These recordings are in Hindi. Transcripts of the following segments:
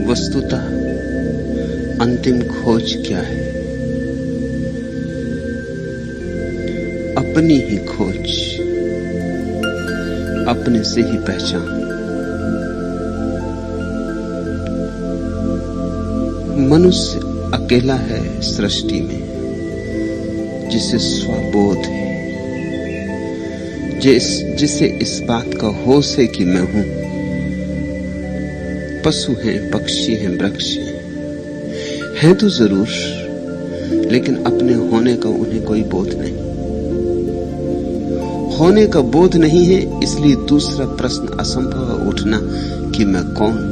वस्तुतः अंतिम खोज क्या है? अपनी ही खोज, अपने से ही पहचान। मनुष्य अकेला है सृष्टि में जिसे स्वबोध है, जिसे इस बात का होश है कि मैं हूं। पशु हैं, पक्षी हैं, वृक्ष हैं तो जरूर, लेकिन अपने होने का उन्हें कोई बोध नहीं। होने का बोध नहीं है, इसलिए दूसरा प्रश्न असंभव है उठना कि मैं कौन हूं।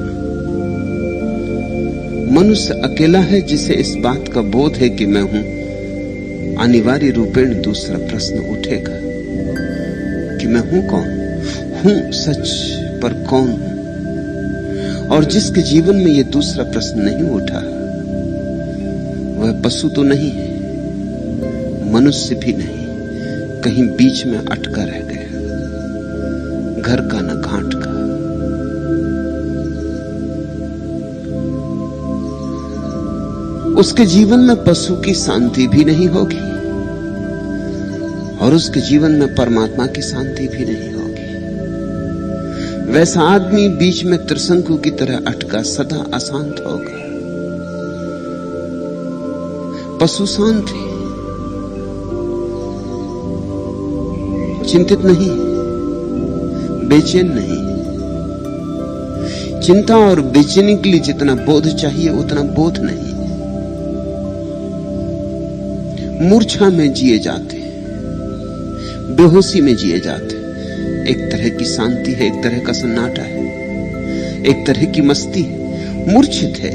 मनुष्य अकेला है जिसे इस बात का बोध है कि मैं हूं। अनिवार्य रूपेण दूसरा प्रश्न उठेगा कि मैं हूं कौन? हूं सच, पर कौन हूं? और जिसके जीवन में यह दूसरा प्रश्न नहीं उठा, वह पशु तो नहीं है, मनुष्य भी नहीं, कहीं बीच में अटका रह गया, घर का न घाट का। उसके जीवन में पशु की शांति भी नहीं होगी और उसके जीवन में परमात्मा की शांति भी नहीं होगी। वैसा आदमी बीच में त्रिशंकु की तरह अटका सदा अशांत होगा। पशु शांत है, चिंतित नहीं, बेचैन नहीं। चिंता और बेचैनी के लिए जितना बोध चाहिए उतना बोध नहीं। मूर्छा में जिए जाते, बेहोशी में जिए जाते। एक तरह की शांति है, एक तरह का सन्नाटा है, एक तरह की मस्ती है। मूर्छित है,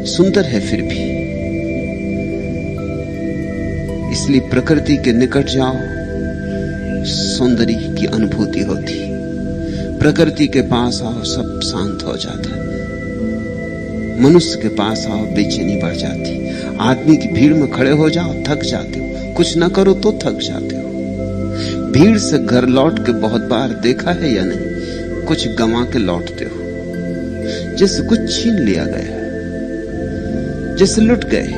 सुंदर है फिर भी। इसलिए प्रकृति के निकट जाओ, सौंदर्य की अनुभूति होती। प्रकृति के पास आओ, सब शांत हो जाता है। मनुष्य के पास आओ, बेचैनी बढ़ जाती। आदमी की भीड़ में खड़े हो जाओ, थक जाते हो। कुछ ना करो तो थक जाते हो। भीड़ से घर लौट के बहुत बार देखा है या नहीं? कुछ गंवा के लौटते हो, जैसे कुछ छीन लिया गया, जैसे लुट गए,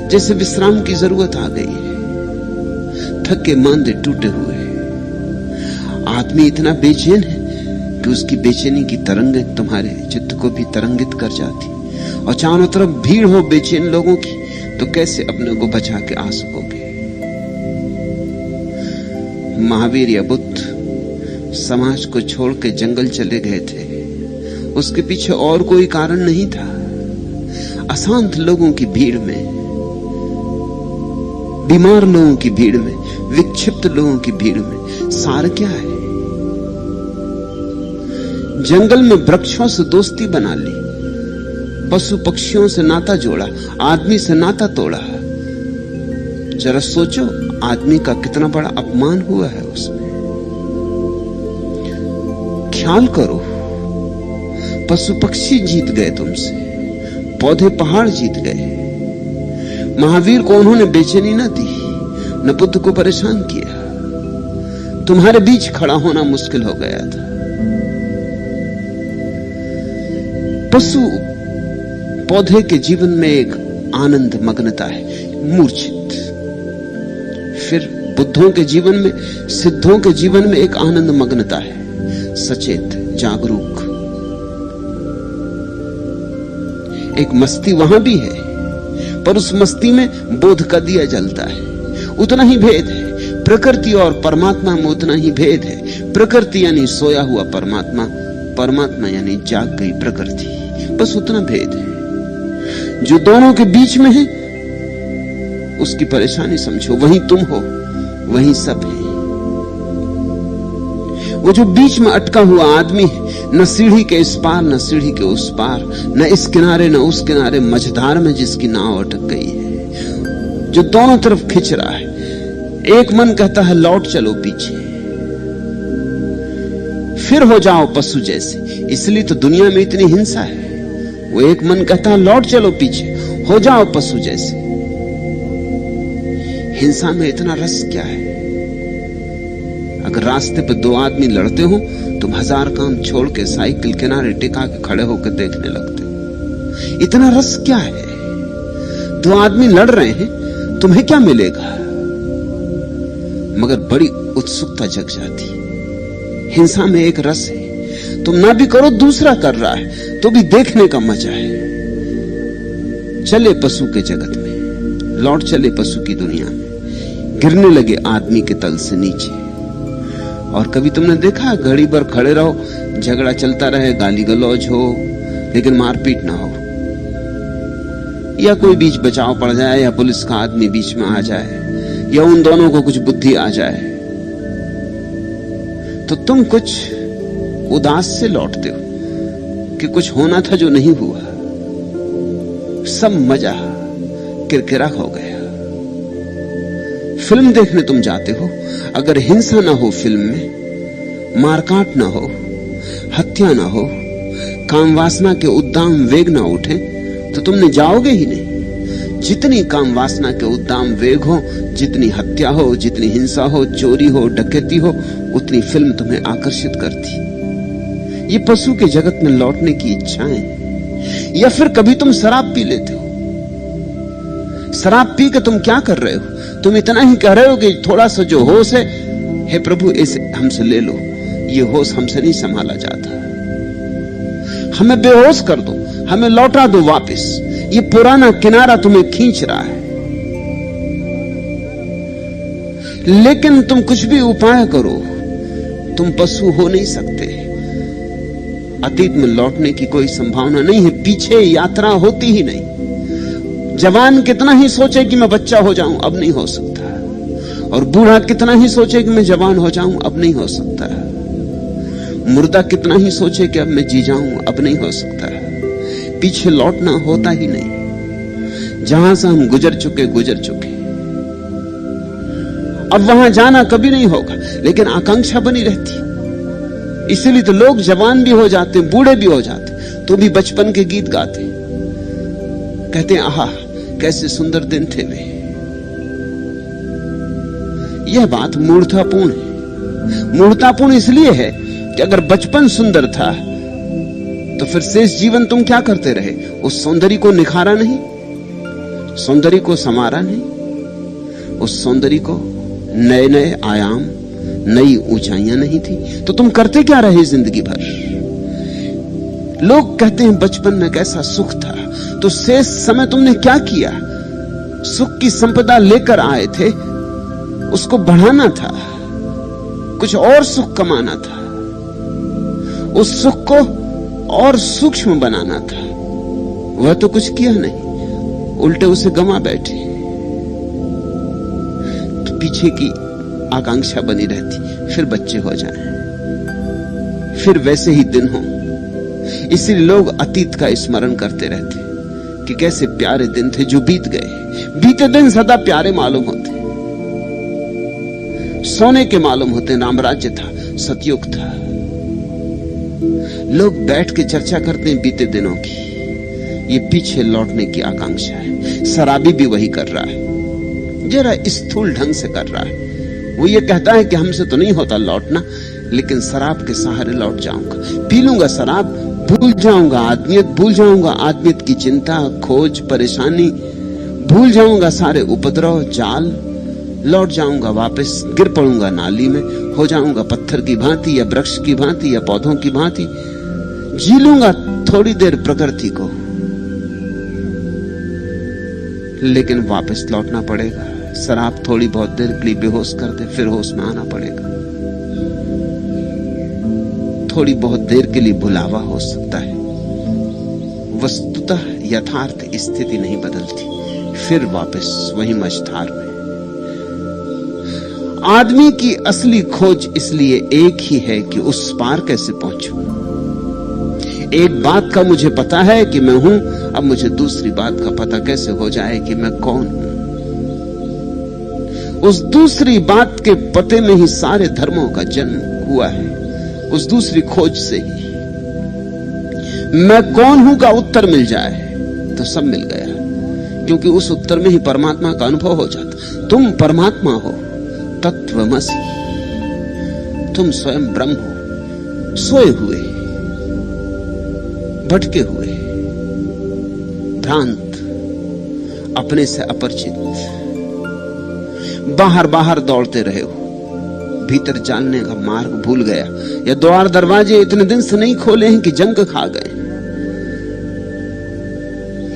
जैसे विश्राम की जरूरत आ गई है, थके मांदे टूटे हुए। आदमी इतना बेचैन है कि उसकी बेचैनी की तरंगें तुम्हारे चित्त को भी तरंगित कर जाती। और चारों तरफ भीड़ हो बेचैन लोगों की, तो कैसे अपने को बचा के आ सकोगे? महावीर या बुद्ध समाज को छोड़ के जंगल चले गए थे। उसके पीछे और कोई कारण नहीं था। अशांत लोगों की भीड़ में, बीमार लोगों की भीड़ में, विक्षिप्त लोगों की भीड़ में सार क्या है? जंगल में वृक्षों से दोस्ती बना ली, पशु पक्षियों से नाता जोड़ा, आदमी से नाता तोड़ा। जरा सोचो, आदमी का कितना बड़ा अपमान हुआ है उसमें। ख्याल करो, पशु पक्षी जीत गए तुमसे, पौधे पहाड़ जीत गए। महावीर को उन्होंने बेचैनी न दी, न बुद्ध को परेशान किया। तुम्हारे बीच खड़ा होना मुश्किल हो गया था। पशु पौधे के जीवन में एक आनंद मग्नता है, मूर्छित। फिर बुद्धों के जीवन में, सिद्धों के जीवन में एक आनंद मग्नता है, सचेत, जागरूक। एक मस्ती वहां भी है, पर उस मस्ती में बोध का दिया जलता है। उतना ही भेद है। प्रकृति और परमात्मा में उतना ही भेद है। प्रकृति यानी सोया हुआ परमात्मा, परमात्मा यानी जाग गई प्रकृति। बस उतना भेद है। जो दोनों के बीच में है, उसकी परेशानी समझो। वहीं तुम हो, वहीं सब है। वो जो बीच में अटका हुआ आदमी है, न सीढ़ी के इस पार न सीढ़ी के उस पार, न इस किनारे न उस किनारे, मझधार में जिसकी नाव अटक गई है, जो दोनों तरफ खिंच रहा है। एक मन कहता है लौट चलो पीछे, फिर हो जाओ पशु जैसे। इसलिए तो दुनिया में इतनी हिंसा है। वो एक मन कहता है लौट चलो पीछे, हो जाओ पशु जैसे। हिंसा में इतना रस क्या है? अगर रास्ते पे दो आदमी लड़ते हो, तुम 1000 काम छोड़ के साइकिल किनारे टिका के खड़े होकर देखने लगते हो। इतना रस क्या है? दो आदमी लड़ रहे हैं, तुम्हें क्या मिलेगा? मगर बड़ी उत्सुकता जग जाती। हिंसा में एक रस है, तुम ना भी करो, दूसरा कर रहा है तो भी देखने का मजा है। चले पशु के जगत में, लौट चले पशु की दुनिया में, गिरने लगे आदमी के तल से नीचे। और कभी तुमने देखा घड़ी भर खड़े रहो, झगड़ा चलता रहे, गाली गलौज हो, लेकिन मारपीट ना हो, या कोई बीच बचाव पड़ जाए, या पुलिस का आदमी बीच में आ जाए, या उन दोनों को कुछ बुद्धि आ जाए, तो तुम कुछ उदास से लौटते हो कि कुछ होना था जो नहीं हुआ। सब मजा किरकिरा हो गया। फिल्म देखने तुम जाते हो, अगर हिंसा ना हो फिल्म में, मारकाट ना हो, हत्या ना हो, काम वासना के उद्दाम वेग ना उठे, तो तुमने जाओगे ही नहीं। जितनी काम वासना के उद्दाम वेग हो, जितनी हत्या हो, जितनी हिंसा हो, चोरी हो, डकैती हो, उतनी फिल्म तुम्हें आकर्षित करती। ये पशु के जगत में लौटने की इच्छाएं। या फिर कभी तुम शराब पी लेते हो। शराब पी के तुम क्या कर रहे हो? तुम इतना ही कह रहे हो कि थोड़ा सा जो होश है, हे प्रभु इसे हमसे ले लो, ये होश हमसे नहीं संभाला जाता, हमें बेहोश कर दो, हमें लौटा दो वापस, ये पुराना किनारा तुम्हें खींच रहा है। लेकिन तुम कुछ भी उपाय करो, तुम पशु हो नहीं सकते। अतीत में लौटने की कोई संभावना नहीं है, पीछे यात्रा होती ही नहीं। जवान कितना ही सोचे कि मैं बच्चा हो जाऊं, अब नहीं हो सकता। और बूढ़ा कितना ही सोचे कि मैं जवान हो जाऊं, अब नहीं हो सकता। मुर्दा कितना ही सोचे कि अब मैं जी जाऊं, अब नहीं हो सकता। पीछे लौटना होता ही नहीं। जहां से हम गुजर चुके अब वहां जाना कभी नहीं होगा, लेकिन आकांक्षा बनी रहती। इसलिए तो लोग जवान भी हो जाते, बूढ़े भी हो जाते, तो भी बचपन के गीत गाते, कहते हैं आहा कैसे सुंदर दिन थे वे। यह बात मूर्खतापूर्ण है। मूर्खतापूर्ण इसलिए है कि अगर बचपन सुंदर था तो फिर शेष जीवन तुम क्या करते रहे? उस सौंदर्य को निखारा नहीं, सौंदर्य को संवारा नहीं, उस सौंदर्य को नए नए आयाम, नई ऊंचाइयां नहीं थी, तो तुम करते क्या रहे जिंदगी भर? लोग कहते हैं बचपन में कैसा सुख था, तो शेष समय तुमने क्या किया? सुख की संपदा लेकर आए थे, उसको बढ़ाना था, कुछ और सुख कमाना था, उस सुख को और सूक्ष्म बनाना था। वह तो कुछ किया नहीं, उल्टे उसे गंवा बैठे। तो पीछे की आकांक्षा बनी रहती, फिर बच्चे हो जाएं, फिर वैसे ही दिन हो। इसलिए लोग अतीत का स्मरण करते रहते कि कैसे प्यारे दिन थे जो बीत गए। बीते दिन सदा प्यारे मालूम होते, सोने के मालूम होते। रामराज्य था, सतयुग था। लोग बैठ के चर्चा करते हैं बीते दिनों की। ये पीछे लौटने की आकांक्षा है। शराबी भी वही कर रहा है, जरा स्थूल ढंग से कर रहा है। वो ये कहता है कि हमसे तो नहीं होता लौटना, लेकिन शराब के सहारे लौट जाऊंगा, पी लूंगा शराब, भूल जाऊंगा आदमियत, भूल जाऊंगा आदमियत की चिंता, खोज, परेशानी, भूल जाऊंगा सारे उपद्रव, जाल, लौट जाऊंगा वापस, गिर पड़ूंगा नाली में, हो जाऊंगा पत्थर की भांति या वृक्ष की भांति या पौधों की भांति, जी लूंगा थोड़ी देर प्रकृति को, लेकिन वापस लौटना पड़ेगा। शराब थोड़ी बहुत देर के लिए बेहोश कर दे, फिर होश में आना पड़ेगा। थोड़ी बहुत देर के लिए भुलावा हो सकता है, वस्तुतः यथार्थ स्थिति नहीं बदलती, फिर वापस वही मझधार में। आदमी की असली खोज इसलिए एक ही है कि उस पार कैसे पहुंचूं। एक बात का मुझे पता है कि मैं हूं, अब मुझे दूसरी बात का पता कैसे हो जाए कि मैं कौन हूं। उस दूसरी बात के पते में ही सारे धर्मों का जन्म हुआ है, उस दूसरी खोज से ही। मैं कौन हूं का उत्तर मिल जाए तो सब मिल गया, क्योंकि उस उत्तर में ही परमात्मा का अनुभव हो जाता। तुम परमात्मा हो, तत्वमसि। तुम स्वयं ब्रह्म हो, सोए हुए, भटके हुए, भ्रांत, अपने से अपरिचित, बाहर बाहर दौड़ते रहे हो, भीतर जानने का मार्ग भूल गया, या द्वार दरवाजे इतने दिन से नहीं खोले हैं कि जंग खा गए,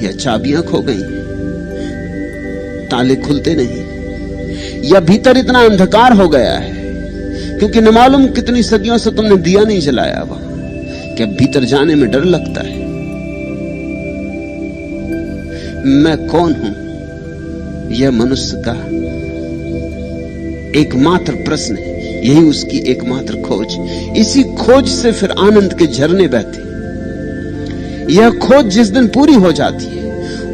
या चाबियां खो गई, ताले खुलते नहीं, या भीतर इतना अंधकार हो गया है क्योंकि न मालूम कितनी सदियों से तुमने दिया नहीं जलाया वहां कि अब भीतर जाने में डर लगता है। मैं कौन हूं, यह मनुष्य का एकमात्र प्रश्न है, यही उसकी एकमात्र खोज। इसी खोज से फिर आनंद के झरने बहते। यह खोज जिस दिन पूरी हो जाती है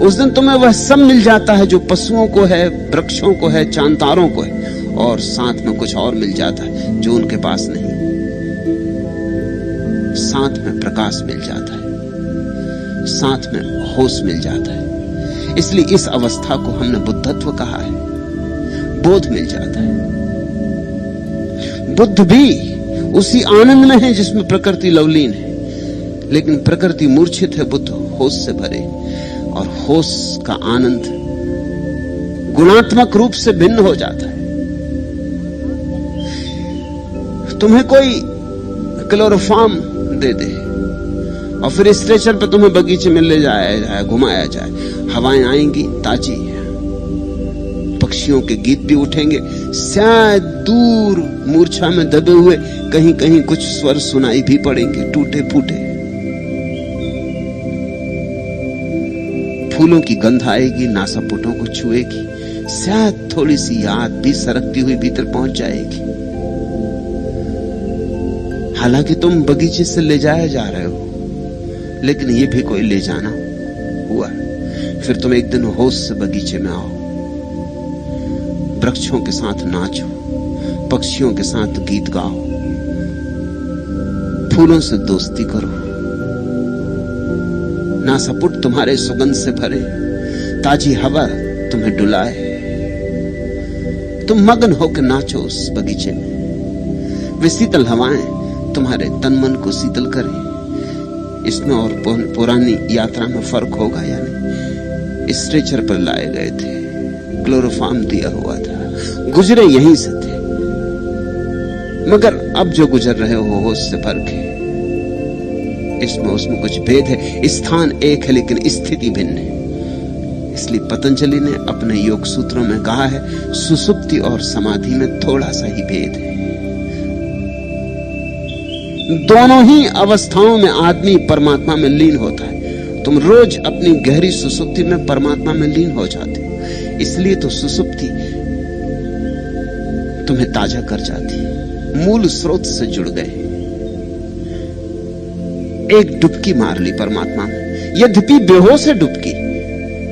उस दिन तुम्हें वह सब मिल जाता है जो पशुओं को है, वृक्षों को है, चांतारों को है, और साथ में कुछ और मिल जाता है जो उनके पास नहीं। साथ में प्रकाश मिल जाता है, साथ में होश मिल जाता है। इसलिए इस अवस्था को हमने बुद्धत्व कहा है। बोध मिल जाता है। बुद्ध भी उसी आनंद में है जिसमें प्रकृति लवलीन है, लेकिन प्रकृति मूर्छित है, बुद्ध होश से भरे, और होश का आनंद गुणात्मक रूप से भिन्न हो जाता है। तुम्हें कोई क्लोरोफॉर्म दे दे और फिर स्ट्रेचर पे तुम्हें बगीचे में ले जाया जाए, घुमाया जाए, हवाएं आएंगी ताजी, पक्षियों के गीत भी उठेंगे, शायद दूर मूर्छा में दबे हुए कहीं कहीं कुछ स्वर सुनाई भी पड़ेंगे, टूटे फूटे। फूलों की गंध आएगी, नासापुटों को छुएगी, शायद थोड़ी सी याद भी सरकती हुई भीतर पहुंच जाएगी। हालांकि तुम बगीचे से ले जाए जा रहे हो, लेकिन यह भी कोई ले जाना हुआ। फिर तुम एक दिन होश से बगीचे में आओ, वृक्षों के साथ नाचो, पक्षियों के साथ गीत गाओ, फूलों से दोस्ती करो, नासापुट तुम्हारे सुगंध से भरे, ताजी हवा तुम्हें डुलाए, तुम मगन होकर नाचो उस बगीचे में। वे शीतल हवाएं तुम्हारे तन मन को शीतल करें। इसमें और पुरानी यात्रा में फर्क होगा या नहीं? स्ट्रेचर पर लाए गए थे, क्लोरोफॉर्म दिया हुआ था, गुजरे यहीं से थे, मगर अब जो गुजर रहे हो होश से फर्क है। इसमें उसमें कुछ भेद है। स्थान एक है लेकिन स्थिति भिन्न है। इसलिए पतंजलि ने अपने योग सूत्रों में कहा है, सुसुप्ति और समाधि में थोड़ा सा ही भेद है। दोनों ही अवस्थाओं में आदमी परमात्मा में लीन होता है। तुम रोज अपनी गहरी सुसुप्ति में परमात्मा में लीन हो जाते हो, इसलिए तो सुसुप्ति तुम्हें ताजा कर जाती है। मूल स्रोत से जुड़ गए, एक डुबकी मार ली परमात्मा में। यद्यपि बेहोश है डुबकी,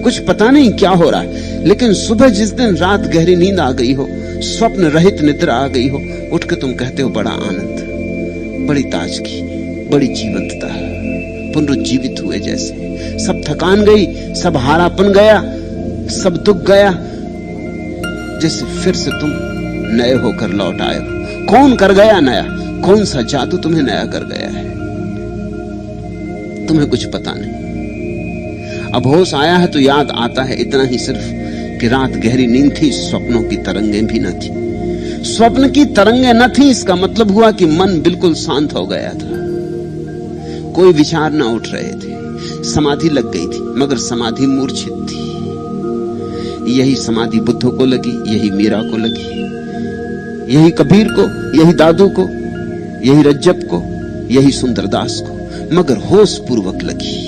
कुछ पता नहीं क्या हो रहा है, लेकिन सुबह जिस दिन रात गहरी नींद आ गई हो, स्वप्न रहित निद्रा आ गई हो, उठ के तुम कहते हो बड़ा आनंद, बड़ी ताजगी, बड़ी जीवंतता, पुनरुज्जीवित हुए जैसे। सब थकान गई, सब हारापन गया, सब दुख गया, जैसे फिर से तुम नए होकर लौट आए हो। कौन कर गया नया? कौन सा जादू तुम्हें नया कर गया है? तुम्हें कुछ पता नहीं। अब होश आया है तो याद आता है इतना ही सिर्फ कि रात गहरी नींद थी, स्वप्नों की तरंगें भी न थी। स्वप्न की तरंगें न थी, इसका मतलब हुआ कि मन बिल्कुल शांत हो गया था, कोई विचार न उठ रहे थे, समाधि लग गई थी, मगर समाधि मूर्छित थी। यही समाधि बुद्ध को लगी, यही मीरा को लगी, यही कबीर को, यही दादू को, यही रज्जब को, यही सुंदरदास को, मगर होश पूर्वक लगी।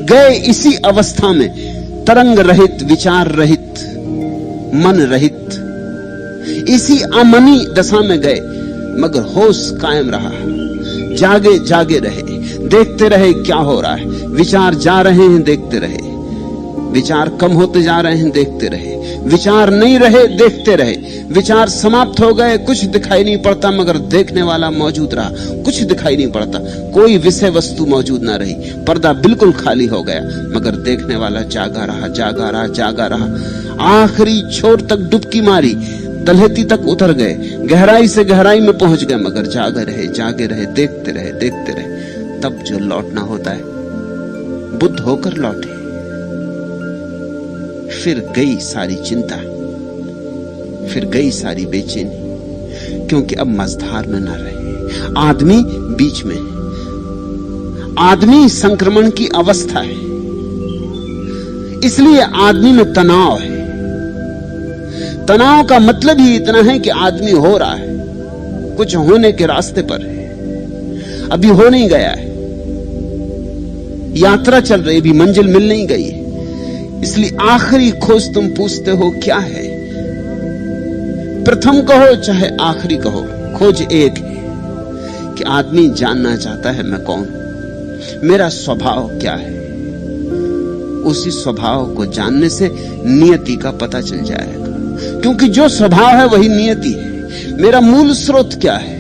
गए इसी अवस्था में, तरंग रहित, विचार रहित, मन रहित, इसी अमनी दशा में गए, मगर होश कायम रहा। जागे जागे रहे, देखते रहे क्या हो रहा है। विचार जा रहे हैं, देखते रहे, विचार कम होते जा रहे हैं, देखते रहे, विचार नहीं रहे, देखते रहे, विचार समाप्त हो गए, कुछ दिखाई नहीं पड़ता, मगर देखने वाला मौजूद रहा। कुछ दिखाई नहीं पड़ता, कोई विषय वस्तु मौजूद ना रही, पर्दा बिल्कुल खाली हो गया, मगर देखने वाला जागा रहा, जागा रहा, जागा रहा। आखिरी छोर तक डुबकी मारी, तलहटी तक उतर गए, गहराई से गहराई में पहुंच गए, मगर जागे रहे, देखते रहे। तब जो लौटना होता है, बुद्ध होकर लौटे। फिर गई सारी चिंता, फिर गई सारी बेचैनी, क्योंकि अब मझधार में न रहे, आदमी बीच में है। आदमी संक्रमण की अवस्था है, इसलिए आदमी में तनाव है। तनाव का मतलब ही इतना है कि आदमी हो रहा है, कुछ होने के रास्ते पर है, अभी हो नहीं गया है, यात्रा चल रही, अभी मंजिल मिल नहीं गई है। इसलिए आखिरी खोज तुम पूछते हो क्या है, प्रथम कहो चाहे आखिरी कहो, खोज एक है कि आदमी जानना चाहता है मैं कौन, मेरा स्वभाव क्या है। उसी स्वभाव को जानने से नियति का पता चल जाएगा, क्योंकि जो स्वभाव है वही नियति है। मेरा मूल स्रोत क्या है,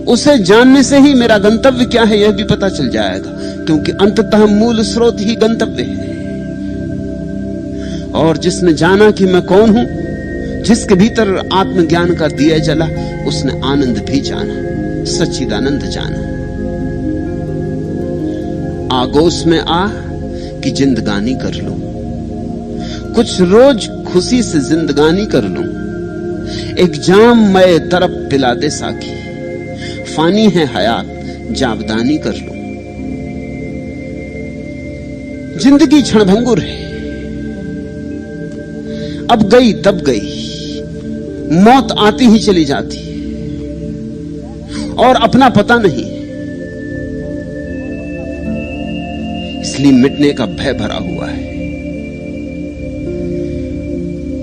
उसे जानने से ही मेरा गंतव्य क्या है यह भी पता चल जाएगा, क्योंकि अंततः मूल स्रोत ही गंतव्य है। और जिसने जाना कि मैं कौन हूं, जिसके भीतर आत्मज्ञान का दिया जला, उसने आनंद भी जाना, सच्चिदानंद जाना। आगोश में आ कि जिंदगानी कर लूं, कुछ रोज खुशी से जिंदगानी कर लूं। एक जाम मैं तरफ पिला दे साकी, फानी है हयात जावदानी कर लूं। जिंदगी क्षणभंगुर है, अब गई तब गई, मौत आती ही चली जाती और अपना पता नहीं, इसलिए मिटने का भय भरा हुआ है।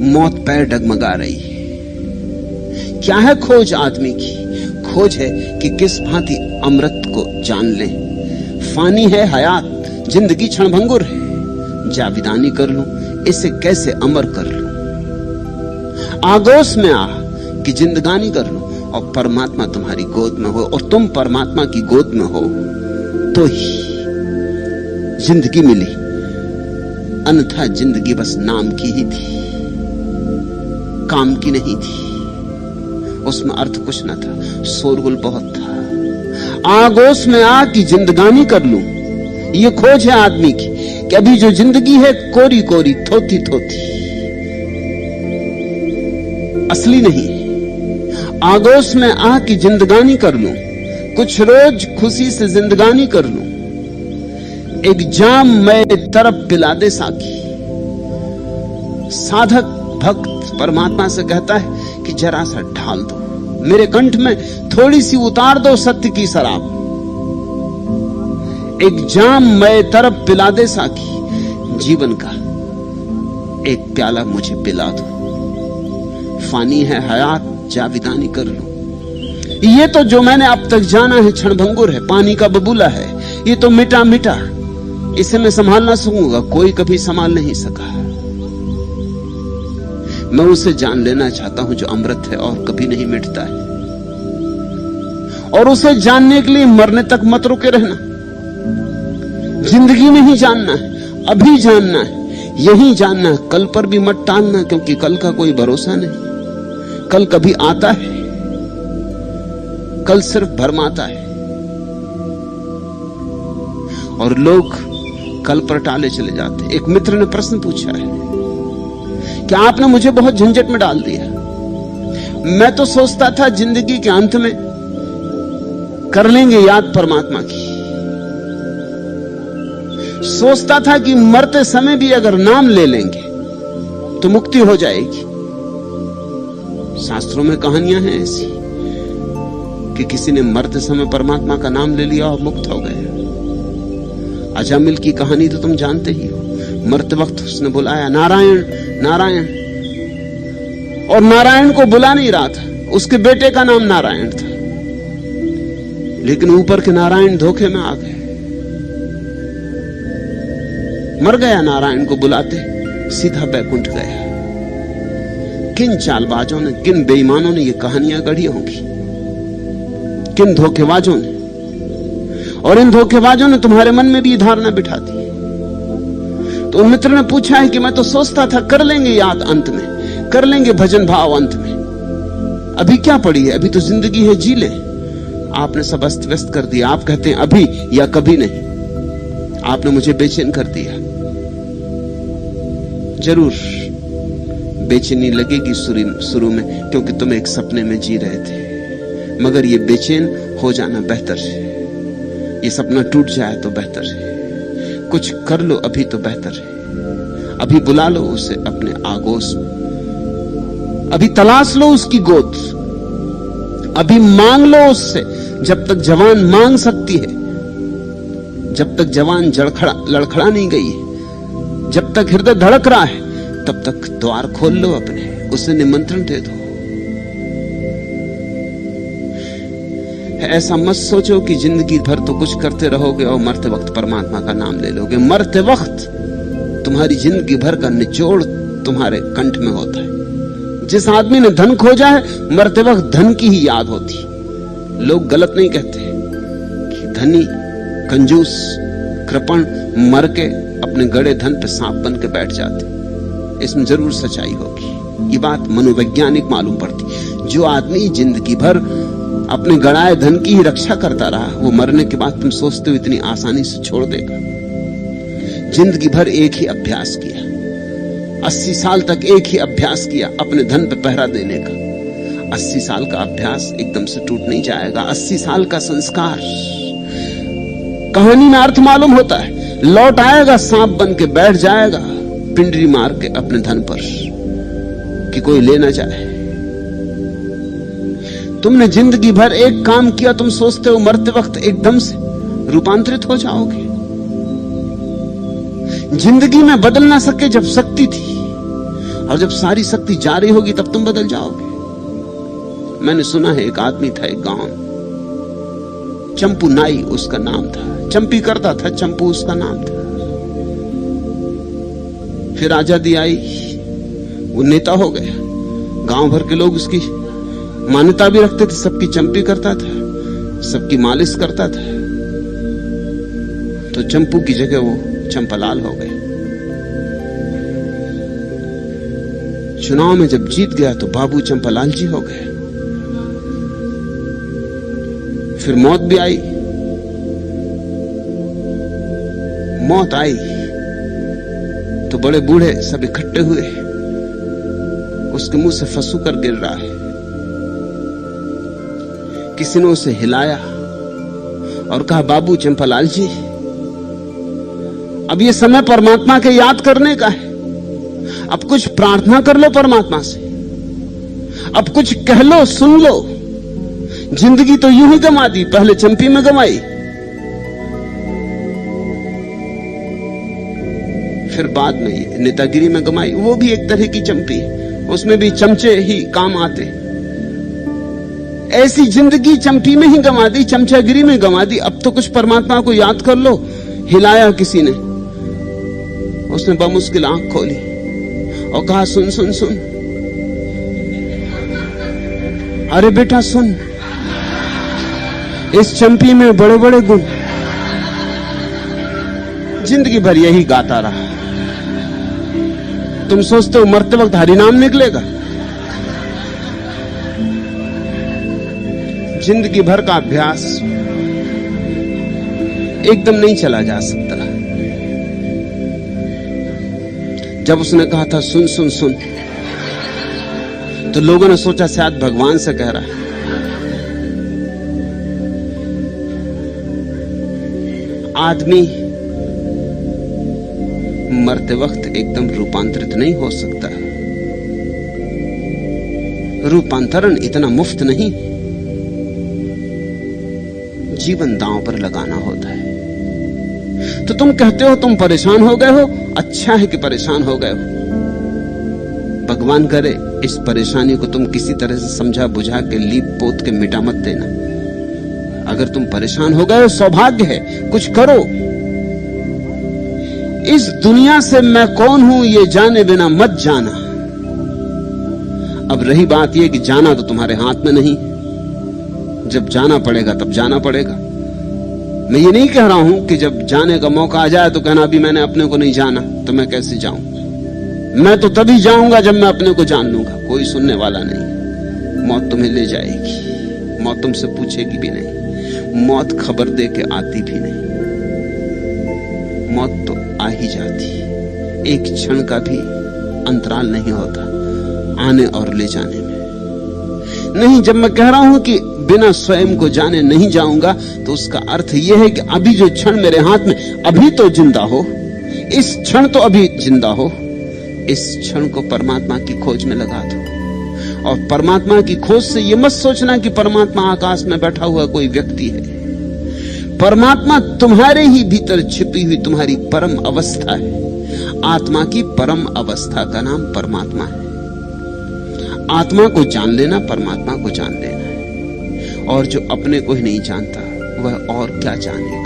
मौत पैर डगमगा रही है। क्या है खोज आदमी की? खोज है कि किस भांति अमृत को जान ले। फानी है हयात, जिंदगी क्षणभंगुर है, जाविदानी कर लूं, इसे कैसे अमर कर लूं। आगोश में आ कि जिंदगानी कर लूं, और परमात्मा तुम्हारी गोद में हो और तुम परमात्मा की गोद में हो तो ही जिंदगी मिली, अन्यथा जिंदगी बस नाम की ही थी, काम की नहीं थी। उसमें अर्थ कुछ न था, शोरगुल बहुत था। आगोश में आ कि जिंदगानी कर लूं, ये खोज है आदमी की कि अभी जो जिंदगी है कोरी कोरी, थोथी थोथी, असली नहीं। आगोश में आ कि जिंदगानी कर लूं, कुछ रोज खुशी से जिंदगानी कर लूं। एक जाम मैं तरफ पिला दे साकी। साधक भक्त परमात्मा से कहता है कि जरा सा ढाल दो मेरे कंठ में, थोड़ी सी उतार दो सत्य की शराब। एक जाम मैं तरफ पिला दे साकी, जीवन का एक प्याला मुझे पिला दो। फानी है हयात जाविदानी कर लो। ये तो जो मैंने अब तक जाना है क्षणभंगुर है, पानी का बबूला है, ये तो मिटा मिटा, इसे मैं संभाल ना सकूंगा, कोई कभी संभाल नहीं सका। मैं उसे जान लेना चाहता हूं जो अमृत है और कभी नहीं मिटता है। और उसे जानने के लिए मरने तक मत रुके रहना, जिंदगी में ही जानना है, अभी जानना है, यही जानना है। कल पर भी मत टालना, क्योंकि कल का कोई भरोसा नहीं। कल कभी आता है, कल सिर्फ भरमाता है। और लोग कल पर टाले चले जाते। एक मित्र ने प्रश्न पूछा है कि आपने मुझे बहुत झंझट में डाल दिया। मैं तो सोचता था जिंदगी के अंत में कर लेंगे याद परमात्मा की, सोचता था कि मरते समय भी अगर नाम ले लेंगे तो मुक्ति हो जाएगी। शास्त्रों में कहानियां हैं ऐसी कि किसी ने मरते समय परमात्मा का नाम ले लिया और मुक्त हो गया। अजामिल की कहानी तो तुम जानते ही हो। मरते वक्त उसने बुलाया नारायण नारायण, और नारायण को बुला नहीं रहा था, उसके बेटे का नाम नारायण था, लेकिन ऊपर के नारायण धोखे में आ गए। मर गया नारायण को बुलाते, सीधा बैकुंठ गया। किन चालबाजों ने, किन बेईमानों ने ये कहानियां गढ़ी होंगी, किन धोखेबाजों ने। और इन धोखेबाजों ने तुम्हारे मन में भी धारणा बिठा दी। तो मित्र ने पूछा है कि मैं तो सोचता था कर लेंगे याद अंत में, कर लेंगे भजन भाव अंत में, अभी क्या पड़ी है, अभी तो जिंदगी है, जी ले। आपने सब अस्त व्यस्त कर दिया। आप कहते हैं अभी या कभी नहीं। आपने मुझे बेचैन कर दिया। जरूर बेचैनी लगेगी शुरू में, क्योंकि तुम एक सपने में जी रहे थे, मगर ये बेचैन हो जाना बेहतर है। ये सपना टूट जाए तो बेहतर है। कुछ कर लो अभी तो बेहतर है। अभी बुला लो उसे अपने आगोश में, अभी तलाश लो उसकी गोद, अभी मांग लो उससे। जब तक जवान मांग सकती है, जब तक जवान लड़खड़ा नहीं गई है, जब तक हृदय धड़क रहा है, तब तक द्वार खोल लो अपने, उसे निमंत्रण दे दो। ऐसा मत सोचो कि जिंदगी भर तो कुछ करते रहोगे और मरते वक्त परमात्मा का नाम ले लोगे। मरते वक्त तुम्हारी जिंदगी भर का निचोड़ तुम्हारे कंठ में होता है। जिस आदमी ने धन खोजा है, मरते वक्त धन की ही याद होती। लोग गलत नहीं कहते कि धनी, कंजूस, कृपण मर के अपने गड़े धन पे सांप बन के बैठ जाते। इसमें जरूर सच्चाई होगी। ये बात मनोवैज्ञानिक मालूम पड़ती। जो आदमी जिंदगी भर अपने गड़ाए धन की ही रक्षा करता रहा, वो मरने के बाद तुम सोचते हो इतनी आसानी से छोड़ देगा। जिंदगी भर एक ही अभ्यास किया, 80 साल तक एक ही अभ्यास किया अपने धन पे पहरा देने का। 80 साल का अभ्यास एकदम से टूट नहीं जाएगा। 80 साल का संस्कार, कहानी में अर्थ मालूम होता है। लौट आएगा, सांप बन के बैठ जाएगा पिंडरी मार के अपने धन पर कि कोई ले ना जाए। तुमने जिंदगी भर एक काम किया, तुम सोचते हो मरते वक्त एकदम से रूपांतरित हो जाओगे। जिंदगी में बदल ना सके जब शक्ति थी, और जब सारी शक्ति जा रही होगी तब तुम बदल जाओगे। मैंने सुना है एक आदमी था एक गांव, चंपू नाई उसका नाम था। चंपी करता था, चंपू उसका नाम था। फिर आजादी आई, वो नेता हो गया। गांव भर के लोग उसकी मान्यता भी रखते थे। सबकी चंपी करता था, सबकी मालिश करता था। तो चंपू की जगह वो चंपालाल हो गए। चुनाव में जब जीत गया तो बाबू चंपालाल जी हो गए। फिर मौत भी आई। मौत आई तो बड़े बूढ़े सब इकट्ठे हुए। उसके मुंह से फंसू कर गिर रहा है। किसी ने उसे हिलाया और कहा, बाबू चंपालाल जी, अब ये समय परमात्मा के याद करने का है। अब कुछ प्रार्थना कर लो परमात्मा से। अब कुछ कह लो, सुन लो। जिंदगी तो यूं ही गंवा दी, पहले चंपी में गंवाई, फिर बाद में नेतागिरी में गंवाई। वो भी एक तरह की चंपी, उसमें भी चमचे ही काम आते। ऐसी जिंदगी चंपी में ही गंवा दी, चमचागिरी में गंवा दी। अब तो कुछ परमात्मा को याद कर लो। हिलाया किसी ने, उसने बमुश्किल आंख खोली और कहा, सुन सुन सुन, अरे बेटा सुन, इस चंपी में बड़े बड़े गुण। जिंदगी भर यही गाता रहा। तुम सोचते हो मरते वक्त हरिनाम निकलेगा? जिंदगी भर का अभ्यास एकदम नहीं चला जा सकता। जब उसने कहा था सुन सुन सुन, तो लोगों ने सोचा शायद भगवान से कह रहा है। आदमी मरते वक्त एकदम रूपांतरित नहीं हो सकता। रूपांतरण इतना मुफ्त नहीं, जीवन दांव पर लगाना होता है। तो तुम कहते हो तुम परेशान हो गए हो, अच्छा है कि परेशान हो गए हो। भगवान करे इस परेशानी को तुम किसी तरह से समझा बुझा के लीप पोत के मिटा मत देना। अगर तुम परेशान हो गए हो, सौभाग्य है, कुछ करो। इस दुनिया से मैं कौन हूं ये जाने बिना मत जाना। अब रही बात यह कि जाना तो तुम्हारे हाथ में नहीं, जब जाना पड़ेगा तब जाना पड़ेगा। मैं ये नहीं कह रहा हूं कि जब जाने का मौका आ जाए तो कहना अभी मैंने अपने को नहीं जाना तो मैं कैसे जाऊं। मैं तो तभी जाऊंगा जब मैं अपने को जान लूंगा। कोई सुनने वाला नहीं। मौत तुम्हें ले जाएगी, मौत तुमसे पूछेगी भी नहीं, मौत खबर दे के आती भी नहीं, मौत तो आ ही जाती, एक क्षण का भी अंतराल नहीं होता आने और ले जाने में। नहीं, जब मैं कह रहा हूं कि बिना स्वयं को जाने नहीं जाऊंगा, तो उसका अर्थ यह है कि अभी जो क्षण मेरे हाथ में, अभी तो जिंदा हो, इस क्षण तो अभी जिंदा हो, इस क्षण को परमात्मा की खोज में लगा दो। और परमात्मा की खोज से यह मत सोचना कि परमात्मा आकाश में बैठा हुआ कोई व्यक्ति है। परमात्मा तुम्हारे ही भीतर छिपी हुई तुम्हारी परम अवस्था है। आत्मा की परम अवस्था का नाम परमात्मा है। आत्मा को जान लेना, परमात्मा को जान लेना है। और जो अपने को ही नहीं जानता, वह और क्या जानेगा।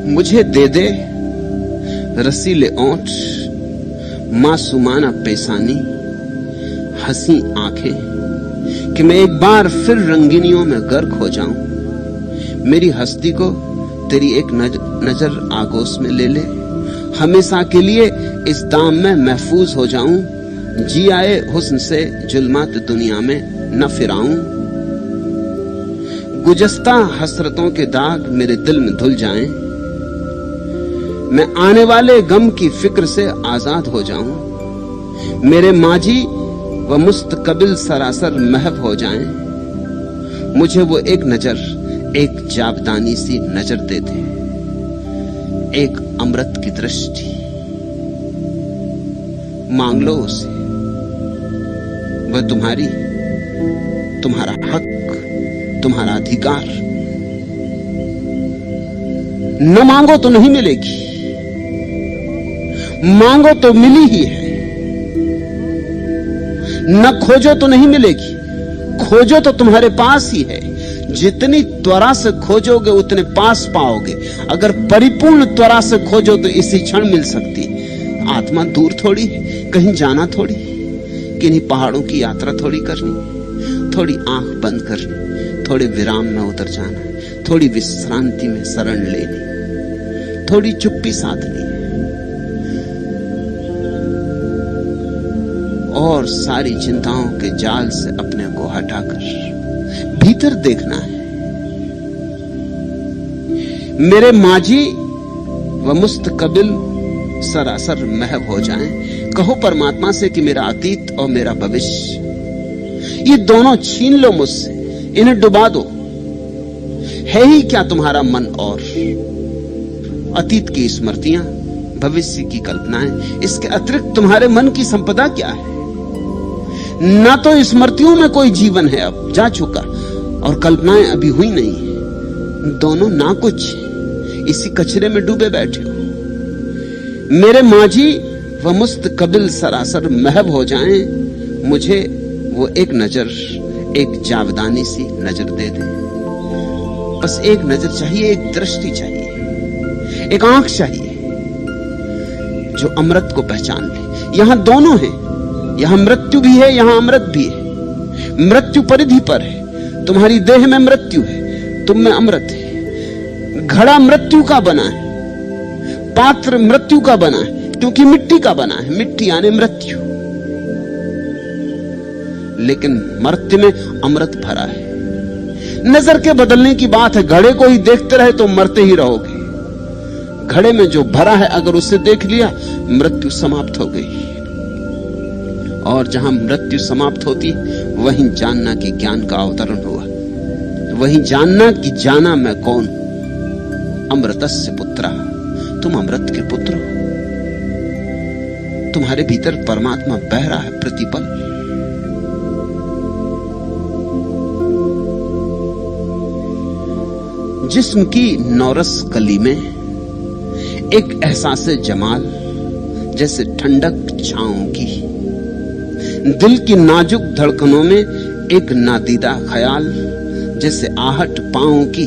मुझे दे दे रसीले ओंठ, मासूमाना पेशानी, हंसी आंखें, कि मैं एक बार फिर रंगीनियों में गर्क हो जाऊं। मेरी हस्ती को तेरी एक नजर आगोश में ले ले, हमेशा के लिए इस दाम में महफूज हो जाऊं। जी आए हुस्न से जुल्मात दुनिया में न फिराऊं। गुजस्ता हसरतों के दाग मेरे दिल में धुल जाएं। मैं आने वाले गम की फिक्र से आजाद हो जाऊं। मेरे माजी व मुस्तकबिल सरासर महव हो जाएं। मुझे वो एक नजर, एक जाबदानी सी नजर दे दे, एक अमृत की दृष्टि। मांग लो उसे, वह तुम्हारी, तुम्हारा हक, तुम्हारा अधिकार। न मांगो तो नहीं मिलेगी, मांगो तो मिली ही है। न खोजो तो नहीं मिलेगी, खोजो तो तुम्हारे पास ही है। जितनी त्वरा से खोजोगे उतने पास पाओगे। अगर परिपूर्ण त्वरा से खोजो तो इसी क्षण मिल सकती। आत्मा दूर थोड़ी है, कहीं जाना थोड़ी, किन्हीं पहाड़ों की यात्रा थोड़ी करनी, थोड़ी आंख बंद करनी, थोड़े विराम में उतर जाना, थोड़ी विश्रांति में शरण लेनी, थोड़ी चुप्पी साधनी और सारी चिंताओं के जाल से अपने को हटाकर भीतर देखना है। मेरे माजी व मुस्तकबिल सरासर महव हो जाएं। कहो परमात्मा से कि मेरा अतीत और मेरा भविष्य, ये दोनों छीन लो मुझसे, इन्हें डुबा दो। है ही क्या तुम्हारा मन और अतीत की स्मृतियां, भविष्य की कल्पनाएं, इसके अतिरिक्त तुम्हारे मन की संपदा क्या है? ना तो स्मृतियों में कोई जीवन है, अब जा चुका, और कल्पनाएं अभी हुई नहीं है। दोनों ना कुछ, इसी कचरे में डूबे बैठे हो। मेरे माजी व मुस्तकबिल सरासर महव हो जाएं। मुझे वो एक नजर, एक जावदानी सी नजर दे दे। बस एक नजर चाहिए, एक दृष्टि चाहिए, एक आंख चाहिए जो अमृत को पहचान ले। यहां दोनों हैं, यहां मृत्यु भी है, यहां अमृत भी है। मृत्यु परिधि पर है, तुम्हारी देह में मृत्यु है, तुम में अमृत है। घड़ा मृत्यु का बना है, पात्र मृत्यु का बना है, क्योंकि मिट्टी का बना है, मिट्टी यानी मृत्यु। लेकिन मर्त्य में अमृत भरा है। नजर के बदलने की बात है। घड़े को ही देखते रहे तो मरते ही रहोगे। घड़े में जो भरा है अगर उसे देख लिया, मृत्यु समाप्त हो गई। और जहां मृत्यु समाप्त होती, वहीं जानना कि ज्ञान का अवतरण हुआ। वहीं जानना कि जाना मैं कौन। अमृतस्य पुत्रा, तुम अमृत के पुत्र हो। तुम्हारे भीतर परमात्मा बह रहा है प्रतिपल। जिस्म की नौरस कली में एक एहसास जमाल, जैसे ठंडक छांव की। दिल की नाजुक धड़कनों में एक नादीदा ख्याल, जैसे आहट पांव की।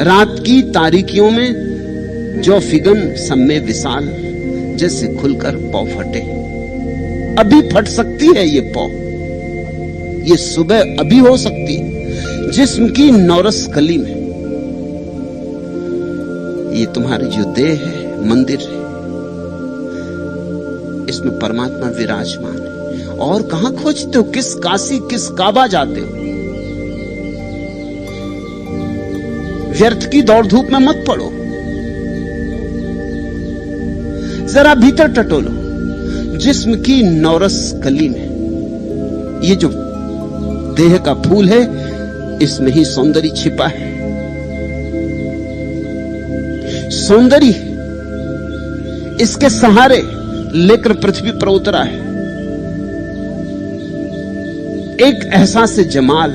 रात की तारीकियों में जो फिगन सम्मे विशाल, जैसे खुलकर पौ फटे। अभी फट सकती है ये पौ, ये सुबह अभी हो सकती है। जिस्म की नौरस कली में ये तुम्हारी जो देह है, मंदिर है, इसमें परमात्मा विराजमान है। और कहां खोजते हो? किस काशी, किस काबा जाते हो? व्यर्थ की दौड़ धूप में मत पड़ो, जरा भीतर टटोलो। जिस्म की नौरस कली में ये जो देह का फूल है, इसमें ही सौंदर्य छिपा है। सौंदर्य इसके सहारे लेकर पृथ्वी पर उतरा है। एक एहसास जमाल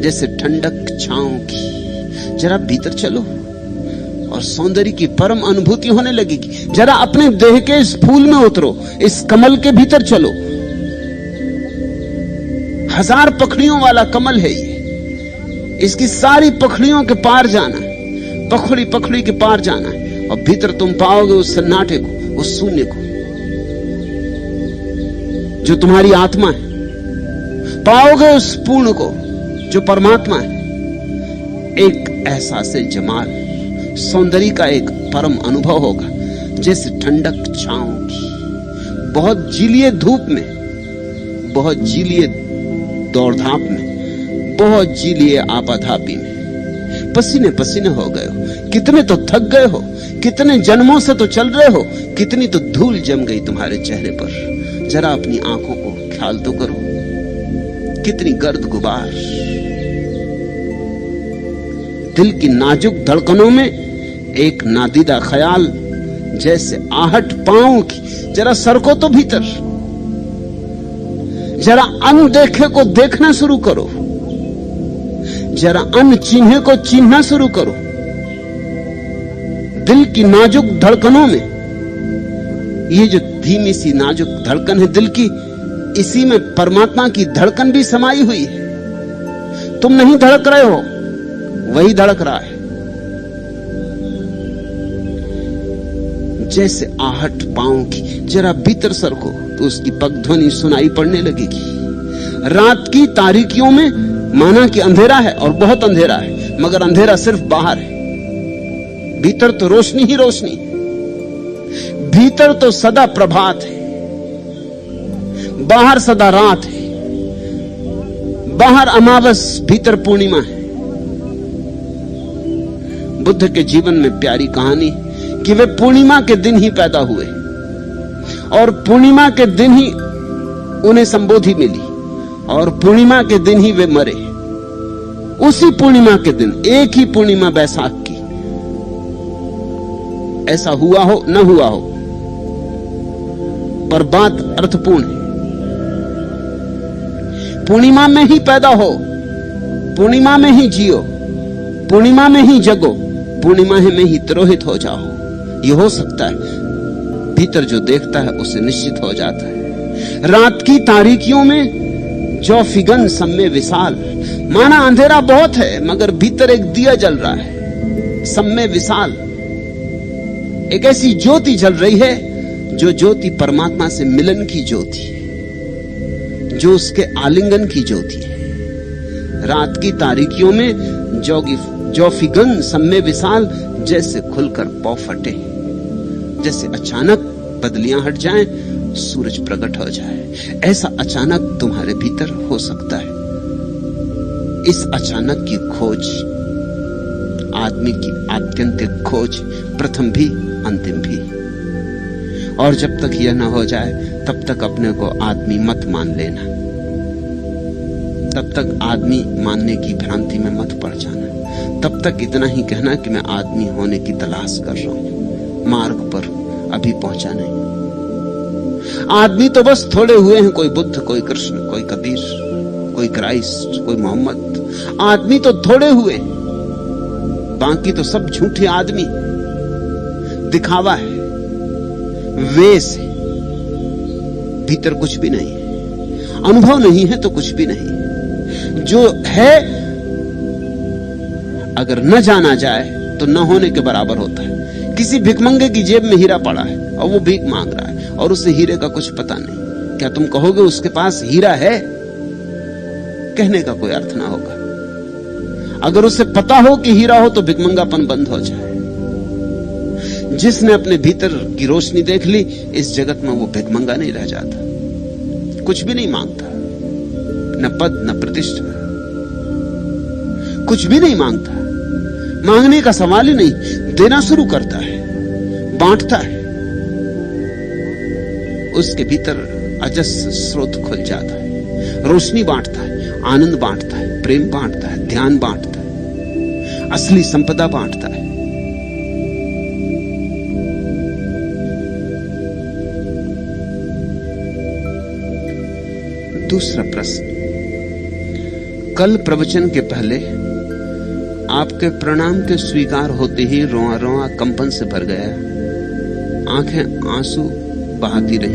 जैसे ठंडक छांव की। जरा भीतर चलो और सौंदर्य की परम अनुभूति होने लगेगी। जरा अपने देह के इस फूल में उतरो, इस कमल के भीतर चलो। 1000 पखड़ियों वाला कमल है ये। इसकी सारी पखड़ियों के पार जाना है, पखड़ी पखड़ी के पार जाना है, और भीतर तुम पाओगे उस सन्नाटे को, उस शून्य को जो तुम्हारी आत्मा है। पाओगे उस पूर्ण को जो परमात्मा है। एक एहसास जमाल, सौंदर्य का एक परम अनुभव होगा, जैसे ठंडक छांव की। बहुत जीलिए धूप में, बहुत जीलिए दौड़धाप में, बहुत जीलिए आपाधापी में पसीने पसीने हो गए हो। कितने तो थक गए हो, कितने जन्मों से तो चल रहे हो, कितनी तो धूल जम गई तुम्हारे चेहरे पर। जरा अपनी आंखों को ख्याल तो करो, कितनी गर्द गुबार। दिल की नाजुक धड़कनों में एक नादीदा ख्याल, जैसे आहट पांव की। जरा सरको तो भीतर, जरा अनदेखे को देखना शुरू करो, जरा अनचिन्हे को चिन्हना शुरू करो। दिल की नाजुक धड़कनों में ये जो धीमी सी नाजुक धड़कन है दिल की, इसी में परमात्मा की धड़कन भी समाई हुई है। तुम नहीं धड़क रहे हो, वही धड़क रहा है। जैसे आहट पांव की। जरा भीतर सरको तो उसकी पगध्वनि सुनाई पड़ने लगेगी। रात की तारीकियों में माना कि अंधेरा है, और बहुत अंधेरा है, मगर अंधेरा सिर्फ बाहर है, भीतर तो रोशनी ही रोशनी। भीतर तो सदा प्रभात है, बाहर सदा रात है। बाहर अमावस, भीतर पूर्णिमा है। बुद्ध के जीवन में प्यारी कहानी कि वे पूर्णिमा के दिन ही पैदा हुए, और पूर्णिमा के दिन ही उन्हें संबोधि मिली, और पूर्णिमा के दिन ही वे मरे। उसी पूर्णिमा के दिन, एक ही पूर्णिमा बैसाख की। ऐसा हुआ हो न हुआ हो, पर बात अर्थपूर्ण है। पूर्णिमा में ही पैदा हो, पूर्णिमा में ही जियो, पूर्णिमा में ही जगो, पूर्णिमा में ही तिरोहित हो जाओ। यह हो सकता है। भीतर जो देखता है उसे निश्चित हो जाता है। रात की तारीकियों में जो फिगन सब में विशाल। माना अंधेरा बहुत है, मगर भीतर एक दिया जल रहा है, सब में विशाल। एक ऐसी ज्योति जल रही है, जो ज्योति परमात्मा से मिलन की ज्योति है, जो उसके आलिंगन की ज्योति है। रात की तारीकियों में जो फिगन सब में विशाल, जैसे खुलकर पौ फटे, जैसे अचानक बदलियां हट जाएं, सूरज प्रकट हो जाए। ऐसा अचानक तुम्हारे भीतर हो सकता है। इस अचानक की खोज आदमी की आत्यंतिक खोज, प्रथम भी अंतिम भी। और जब तक यह न हो जाए, तब तक अपने को आदमी मत मान लेना। तब तक आदमी मानने की भ्रांति में मत पड़ जाना। तब तक इतना ही कहना कि मैं आदमी होने की तलाश कर रहा हूं, मार्ग पर अभी पहुंचा नहीं। आदमी तो बस थोड़े हुए हैं, कोई बुद्ध, कोई कृष्ण, कोई कबीर, कोई क्राइस्ट, कोई मोहम्मद। आदमी तो थोड़े हुए, बाकी तो सब झूठे आदमी, दिखावा है, वेश है। भीतर कुछ भी नहीं है। अनुभव नहीं है तो कुछ भी नहीं। जो है अगर न जाना जाए तो न होने के बराबर होता है। किसी भिखमंगे की जेब में हीरा पड़ा है और वो भीख मांग रहा है, और उसे हीरे का कुछ पता नहीं। क्या तुम कहोगे उसके पास हीरा है? कहने का कोई अर्थ ना होगा। अगर उसे पता हो कि हीरा हो तो भिखमंगापन बंद हो जाए। जिसने अपने भीतर की रोशनी देख ली, इस जगत में वो भिखमंगा नहीं रह जाता, कुछ भी नहीं मांगता, न पद न प्रतिष्ठा, कुछ भी नहीं मांगता। मांगने का सवाल ही नहीं, देना शुरू करता है, बांटता है। उसके भीतर अजस्र स्रोत खुल जाता है, रोशनी बांटता है, आनंद बांटता है, प्रेम बांटता है, ध्यान बांटता है, असली संपदा बांटता है। दूसरा प्रश्न, कल प्रवचन के पहले आपके प्रणाम के स्वीकार होते ही रोआ रोआ कंपन से भर गया, आंखें आंसू बहाती रही।